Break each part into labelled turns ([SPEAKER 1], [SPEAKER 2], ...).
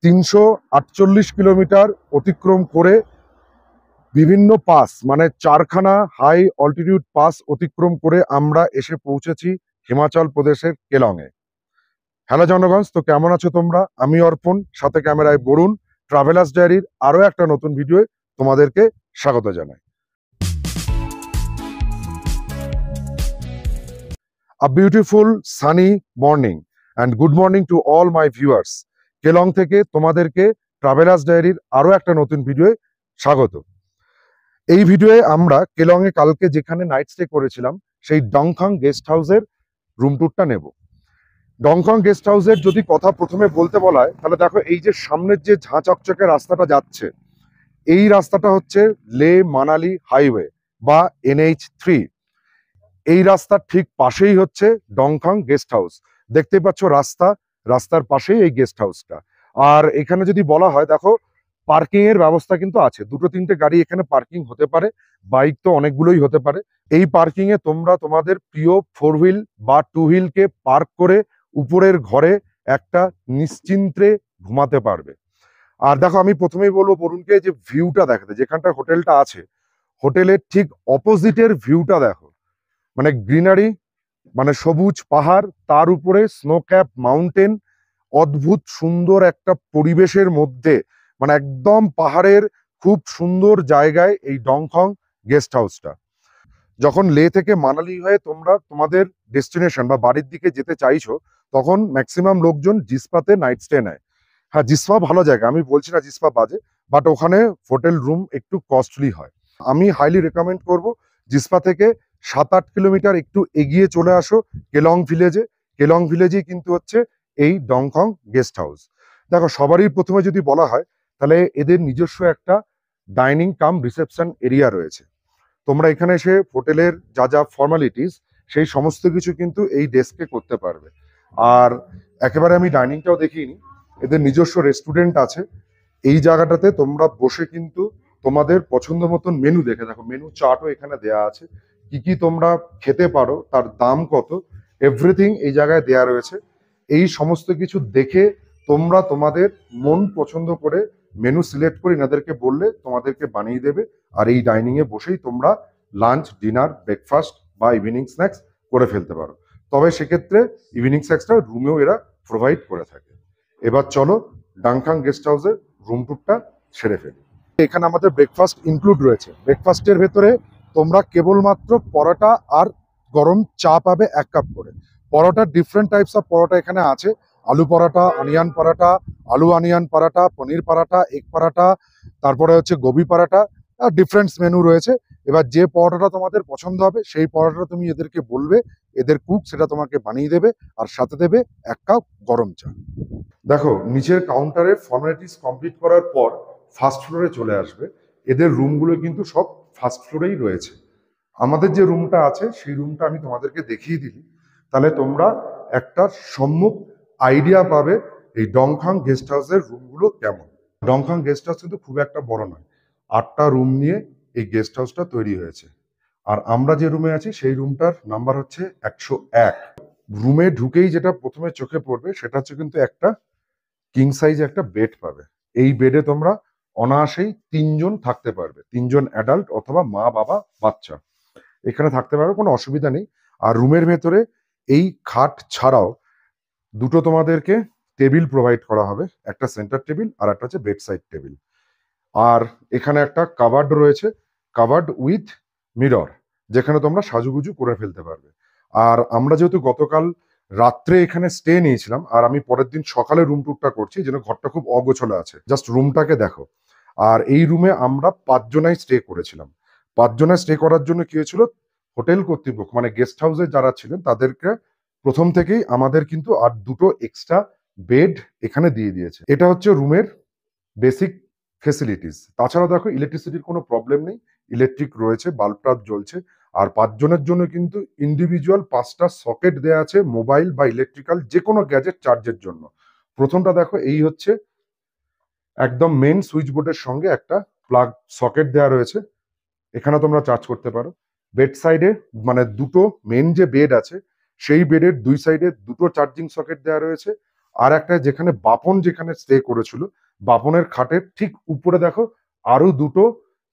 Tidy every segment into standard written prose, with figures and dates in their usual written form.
[SPEAKER 1] 348 kilometre অতিক্রম করে বিভিন্ন পাস মানে 4খানা হাই অল্টিটিউড পাস অতিক্রম করে আমরা এসে পৌঁছেছি হিমাচল প্রদেশের কেলংয়ে। হ্যালো জনগণ, তো কেমন আছো তোমরা? আমি অর্পণ, সাথে ক্যামেরায় বরুণ। ট্রাভেলার্স ডায়েরির আরো একটা নতুন ভিডিওে তোমাদেরকে স্বাগত জানাই। A beautiful sunny morning and good morning to all my viewers. Keylong থেকে তোমাদেরকে ট্রাভেলার্স ডায়েরির আরো একটা নতুন ভিডিওে স্বাগত। এই ভিডিওয়ে আমরা কেলং এ কালকে যেখানে নাইট স্টে করেছিলাম সেই ডংথং গেস্ট হাউসের রুম ট্যুরটা নেব। ডংথং গেস্ট হাউসের যদি কথা প্রথমে বলতে বলা হয়, তাহলে দেখো এই যে সামনের যে ঝাঁ চকচকে রাস্তাটা যাচ্ছে, এই রাস্তাটা হচ্ছে লে মানালি হাইওয়ে বা NH3। এই রাস্তার ঠিক পাশেই হচ্ছে ডংথং গেস্ট হাউস। দেখতেই পাচ্ছ রাস্তার পাশেই এই গেস্ট হাউসটা। আর এখানে যদি বলা হয়, দেখো পার্কিং এর ব্যবস্থা কিন্তু আছে, দুটো তিনটে গাড়ি এখানে পার্কিং হতে পারে, বাইক তো অনেকগুলোই হতে পারে। এই পার্কিং এ তোমরা তোমাদের প্রিয় 4 হুইল বা 2 হুইলকে পার্ক করে উপরের ঘরে একটা নিশ্চিন্তে ঘুমাতে পারবে। আর দেখো, আমি প্রথমেই বলবো বরুণকে যে ভিউটা দেখাতে, যেখানটা হোটেলটা আছে হোটেলের ঠিক অপোজিটের ভিউটা দেখো, মানে গ্রিনারি, মানে সবুজ পাহাড়, তার উপরে স্নো ক্যাপ মাউন্টেন, অদ্ভুত সুন্দর একটা পরিবেশের মধ্যে, মানে একদম পাহাড়ের খুব সুন্দর জায়গায় এই ডংথং গেস্ট হাউসটা। যখন লে থেকে মানালি হয়ে তোমরা তোমাদের ডেস্টিনেশন বা বাড়ির দিকে যেতে চাইছো, তখন ম্যাক্সিমাম লোকজন জিসপাতে নাইট স্টে নেয়। হ্যাঁ, জিসপা ভালো জায়গা, আমি বলছি না জিসপা বাজে, বাট ওখানে হোটেল রুম একটু কস্টলি হয়। আমি হাইলি রেকমেন্ড করব জিসপা থেকে 7-8 কিলোমিটার একটু এগিয়ে চলে আসো কেলং ভিলেজে। কেলং ভিলেজেই কিন্তু হচ্ছে এই ডংথং গেস্ট হাউস। দেখো, সবারই প্রথমে যদি বলা হয়, তাহলে এদের নিজস্ব একটা ডাইনিং কাম রিসেপশন এরিয়া রয়েছে। তোমরা এখানে এসে হোটেলের যা যা ফর্মালিটিস সেই সমস্ত কিছু কিন্তু এই ডেস্কে করতে পারবে। আর একেবারে আমি ডাইনিংটাও দেখিনি, এদের নিজস্ব রেস্টুরেন্ট আছে। এই জায়গাটাতে তোমরা বসে কিন্তু তোমাদের পছন্দ মতন মেনু দেখে, দেখো মেনু চার্টও এখানে দেয়া আছে, কি কি তোমরা খেতে পারো, তার দাম কত, এভরিথিং এই জায়গায় দেয়া রয়েছে। এই সমস্ত কিছু দেখে তোমরা তোমাদের মন পছন্দ করে মেনু সিলেক্ট করে এনাদেরকে বললে তোমাদেরকে বানিয়ে দেবে। আর এই ডাইনিং এ বসেই তোমরা লাঞ্চ, ডিনার, ব্রেকফাস্ট বা ইভিনিং স্ন্যাক্স করে ফেলতে পারো। তবে সেক্ষেত্রে ইভিনিং স্ন্যাক্সটা রুমেও এরা প্রোভাইড করে থাকে। এবার চলো ডংথং গেস্ট হাউসের রুম টুরটা সেরে ফেলি। এখানে আমাদের ব্রেকফাস্ট ইনক্লুড রয়েছে। ব্রেকফাস্টের ভেতরে তোমরা কেবলমাত্র পরোটা আর গরম চা পাবে 1 কাপ করে। পরোটা ডিফারেন্ট টাইপস অফ পরোটা এখানে আছে, আলু পরোটা, অনিয়ন পরোটা, আলু অনিয়ন পরোটা, পনির পরোটা, এগ পরোটা, তারপরে হচ্ছে গোবি পরোটা, ডিফারেন্ট মেনু রয়েছে। এবার যে পরোটাটা তোমাদের পছন্দ হবে সেই পরোটাটা তুমি এদেরকে বলবে, এদের কুক সেটা তোমাকে বানিয়ে দেবে, আর সাথে দেবে 1 কাপ গরম চা। দেখো, নিচের কাউন্টারে ফর্মালিটিস কমপ্লিট করার পর ফার্স্ট ফ্লোরে চলে আসবে। এদের রুমগুলো কিন্তু সব ফার্স্ট ফ্লোরেই রয়েছে। আমাদের যে রুমটা আছে সেই রুমটা আমি তোমাদেরকে দেখিয়ে দিই, তাহলে তোমরা একটা সম্যক আইডিয়া পাবে এই ডংথং গেস্ট হাউসের রুমগুলো কেমন। ডংথং গেস্ট হাউস কিন্তু খুব একটা বড় নয়, 8টা রুম নিয়ে এই গেস্ট হাউসটা তৈরি হয়েছে। আর আমরা যে রুমে আছি সেই রুমটার নাম্বার হচ্ছে 101। রুমে ঢুকেই যেটা প্রথমে চোখে পড়বে সেটা হচ্ছে কিন্তু একটা কিং সাইজ একটা বেড পাবে। এই বেডে তোমরা অনায়াসেই 3 জন থাকতে পারবে, 3 জন অ্যাডাল্ট অথবা মা বাবা বাচ্চা এখানে থাকতে পারবে, কোনো অসুবিধা নেই। আর রুমের ভেতরে এই খাট ছাড়াও দুটো তোমাদেরকে টেবিল প্রোভাইড করা হবে, একটা সেন্টার টেবিল আর একটা হচ্ছে বেড সাইড টেবিল। আর এখানে একটা কাভার্ড রয়েছে, কাভার্ড উইথ মিরর, যেখানে তোমরা সাজুগুজু করে ফেলতে পারবে। আর আমরা যেহেতু গতকাল রাত্রে এখানে স্টে নিয়েছিলাম, আর আমি পরের দিন সকালে রুম টুরটা করছি, যেন ঘরটা খুব অগোছালো আছে, জাস্ট রুমটাকে দেখো। আর এই রুমে আমরা 5 জনাই স্টে করেছিলাম। 5 জনা স্টে করার জন্য কি হয়েছিল, হোটেল কর্তৃপক্ষ মানে গেস্ট হাউসে যারা ছিলেন তাদেরকে প্রথম থেকেই আমাদের কিন্তু আর দুটো এক্সট্রা বেড এখানে দিয়ে দিয়েছে। এটা হচ্ছে রুমের বেসিক ফেসিলিটিস। তাছাড়া দেখো, ইলেকট্রিসিটির কোনো প্রবলেম নেই, ইলেকট্রিক রয়েছে, বাল্ব টাল্ব জ্বলছে। আর 5 জনের জন্য কিন্তু ইন্ডিভিজুয়াল 5টা সকেট দেওয়া আছে, মোবাইল বা ইলেকট্রিক্যাল যে কোনো গ্যাজেট চার্জের জন্য। প্রথমটা দেখো, এই হচ্ছে একদম মেন সুইচ বোর্ডের সঙ্গে একটা প্লাগ সকেট দেওয়া রয়েছে, এখানে তোমরা চার্জ করতে পারো। বেড সাইডে মানে দুটো মেন যে বেড আছে সেই বেডের 2 সাইডে দুটো চার্জিং সকেট দেওয়া রয়েছে। আর একটা যেখানে বাপন যেখানে স্টে করেছিল, বাপনের খাটের ঠিক উপরে দেখো আরো দুটো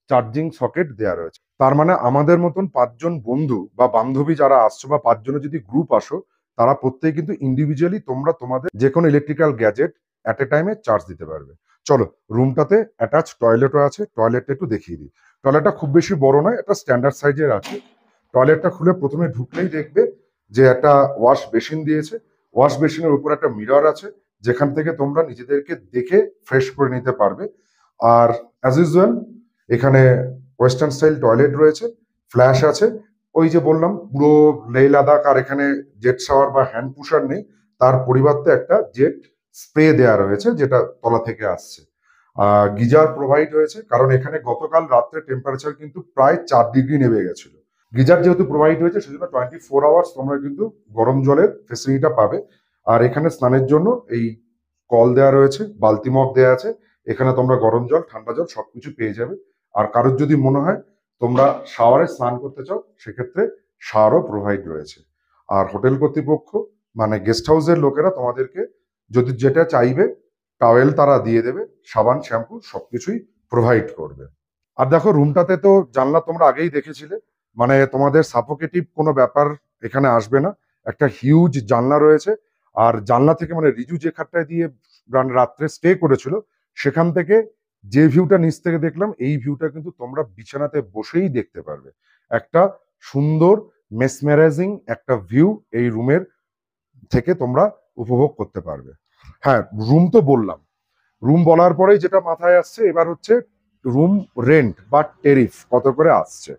[SPEAKER 1] চার্জিং সকেট দেয়া রয়েছে। তার মানে আমাদের মতন 5 জন বন্ধু বা বান্ধবী যারা আসছো বা 5 জনের যদি গ্রুপ আসো, তারা প্রত্যেকে কিন্তু ইন্ডিভিজুয়ালি তোমরা তোমাদের যে কোনো ইলেকট্রিক্যাল গ্যাজেট অ্যাট এ টাইমে চার্জ দিতে পারবে। চলো, রুমটাতে অ্যাটাচ টয়লেটও আছে, টয়লেটটা একটু দেখিয়ে দিই। টয়লেটটা খুব বেশি বড় নয়, একটা স্ট্যান্ডার্ড সাইজের আছে। টয়লেটটা খুলে প্রথমে ঢুকলেই দেখবে যে একটা ওয়াশ বেসিন দিয়েছে। ওয়াশ বেসিনের উপর একটা মিরর আছে, যেখান থেকে তোমরা নিজেদেরকে দেখে ফ্রেশ করে নিতে পারবে। আর অ্যাজ ইউজুয়াল এখানে ওয়েস্টার্ন স্টাইল টয়লেট রয়েছে, ফ্ল্যাশ আছে। ওই যে বললাম পুরো লেহ লাদাখ আর এখানে জেট শাওয়ার বা হ্যান্ড পুশার নেই, তার পরিবর্তে একটা জেট স্প্রে দেয়া রয়েছে যেটা তলা থেকে আসছে। গিজার প্রোভাইড হয়েছে, কারণ এখানে গতকাল রাত্রে টেম্পারেচার কিন্তু প্রায় 4 ডিগ্রি নেমে গেছিল। গিজার যেহেতু প্রোভাইড হয়েছে সেজন্য 24 আওয়ার্স তোমরা কিন্তু গরম জলের ফেসিলিটিটা পাবে। আর এখানে স্নানের জন্য এই কল দেওয়া রয়েছে, বালতি মগ দেওয়া আছে। এখানে তোমরা গরম জল, ঠান্ডা জল সবকিছু পেয়ে যাবে। আর কারোর যদি মনে হয় তোমরা শাওয়ারে স্নান করতে চাও, সেক্ষেত্রে শাওয়ারও প্রোভাইড রয়েছে। আর হোটেল কর্তৃপক্ষ মানে গেস্ট হাউসের লোকেরা তোমাদেরকে যদি যেটা চাইবে টাওয়েল তারা দিয়ে দেবে, সাবান শ্যাম্পু সবকিছুই প্রোভাইড করবে। আর দেখো রুমটাতে তো জানলা তোমরা আগেই দেখেছিলে, মানে তোমাদের সাফোকেটিভ কোনো ব্যাপার এখানে আসবে না। একটা হিউজ জানলা রয়েছে, আর জানলা থেকে মানে রিজু যে খাটটায় দিয়ে রাত্রে স্টে করেছিল সেখান থেকে যে ভিউটা নিচ থেকে দেখলাম, এই ভিউটা কিন্তু তোমরা বিছানাতে বসেই দেখতে পারবে। একটা সুন্দর মেসমেরাইজিং একটা ভিউ এই রুমের থেকে তোমরা উপভোগ করতে পারবে। হ্যাঁ, রুম তো বললাম। রুম বলার পরেই যেটা মাথায় আসছে এবার হচ্ছে রুম রেন্ট বা টেরিফ কত করে আসছে।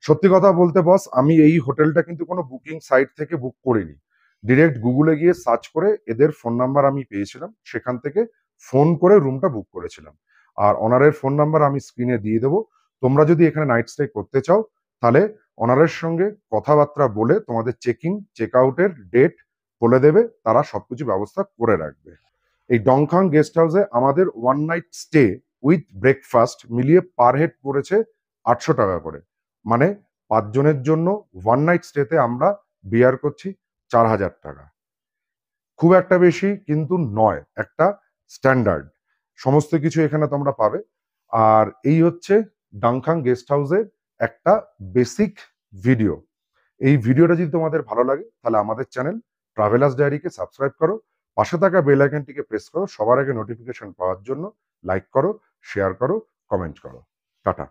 [SPEAKER 1] সত্যি কথা বলতে বস, আমি এই হোটেলটা কিন্তু কোনো বুকিং সাইট থেকে বুক করিনি। ডিরেক্ট গুগলে গিয়ে সার্চ করে এদের ফোন নাম্বার আমি পেয়েছিলাম, সেখান থেকে ফোন করে রুমটা বুক করেছিলাম। আর অনারের ফোন নাম্বার আমি স্ক্রিনে দিয়ে দেবো। তোমরা যদি এখানে নাইট স্টে করতে চাও, তাহলে অনারের সঙ্গে কথাবার্তা বলে তোমাদের চেক ইন চেক আউটের ডেট বলে দেবে, তারা সবকিছু ব্যবস্থা করে রাখবে। এই ডংখাং গেস্ট হাউসে আমাদের 1 নাইট স্টে উইথ ব্রেকফাস্ট মিলিয়ে পার হেড পড়েছে 800 টাকা করে। মানে 5 জনের জন্য 1 নাইট স্টেতে আমরা বিয়ার করছি 4000 টাকা। খুব একটা বেশি কিন্তু নয়, একটা স্ট্যান্ডার্ড। সমস্ত কিছু এখানে তোমরা পাবে। আর এই হচ্ছে ডাংখাং গেস্ট হাউসের একটা বেসিক ভিডিও। এই ভিডিওটা যদি তোমাদের ভালো লাগে তাহলে আমাদের চ্যানেল ট্রাভেলার্স ডায়েরিকে সাবস্ক্রাইব করো, পাশে থাকা বেল আইকনটিকে প্রেস করো, সবার আগে নোটিফিকেশন পাওয়ার জন্য। লাইক করো, শেয়ার করো, কমেন্ট করো। টাটা।